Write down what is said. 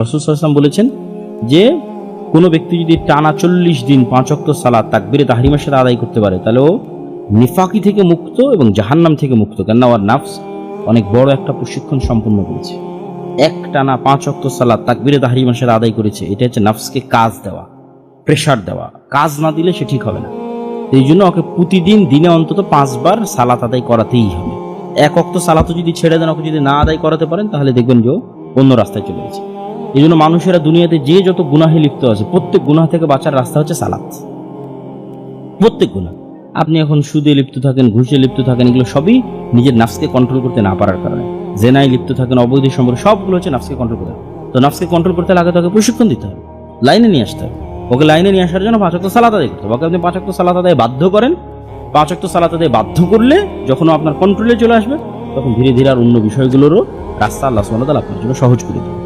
রাসূল সাল্লাল্লাহু আলাইহি ওয়াসাল্লাম বলেছেন যে কোনো ব্যক্তি যদি টানা 40 দিন 5 ওয়াক্ত সালাত তাকবীরে তাহরিমার সাথে আদায় করতে পারে তাহলে ও নিফাকি থেকে মুক্ত এবং জাহান্নাম থেকে মুক্ত। কেননা ওর নাফস অনেক বড় একটা প্রশিক্ষণ সম্পন্ন করেছে। এক টানা 5 ওয়াক্ত সালাত তাকবীরে তাহরিমার সাথে আদায় করেছে, এটা হচ্ছে নাফসকে কাজ দেওয়া, প্রেশার দেওয়া। কাজ না দিলে সে ঠিক হবে না। এই জন্য ওকে প্রতিদিন দিনে অন্তত 5 বার সালাত আদায় করাতেই হবে। এক ওয়াক্ত সালাতও যদি ছেড়ে দেন, ওকে যদি না আদায় করাতে পারেন, তাহলে দেখবেন যে অন্য রাস্তায় চলে গেছে। এই জন্য মানুষেরা দুনিয়াতে যে যত গুনাহে লিপ্ত আছে, প্রত্যেক গুনাহ থেকে বাঁচার রাস্তা হচ্ছে সালাত। প্রত্যেক গুনাহ, আপনি এখন সুদে লিপ্ত থাকেন, ঘুষে লিপ্ত থাকেন, এগুলো সবই নিজের নাফসকে কন্ট্রোল করতে না পারার কারণে। জেনায় লিপ্ত থাকেন, অবৈধ সম্পর্ক, সবগুলো হচ্ছে নাফসকে কন্ট্রোল করতে হবে। তো নাফসকে কন্ট্রোল করতে লাগে তাকে প্রশিক্ষণ দিতে হবে, লাইনে নিয়ে আসতে হবে। ওকে লাইনে নিয়ে আসার জন্য 5 ওয়াক্ত সালাত আদায় করতে হবে। ওকে আপনি 5 ওয়াক্ত সালাত আদায় বাধ্য করেন। 5 ওয়াক্ত সালাত আদায় বাধ্য করলে যখন আপনার কন্ট্রোলে চলে আসবে, তখন ধীরে ধীরে আর অন্য বিষয়গুলোরও রাস্তা আল্লাহ সুবহানাহু ওয়া তাআলা আপনার জন্য সহজ করে দেবে।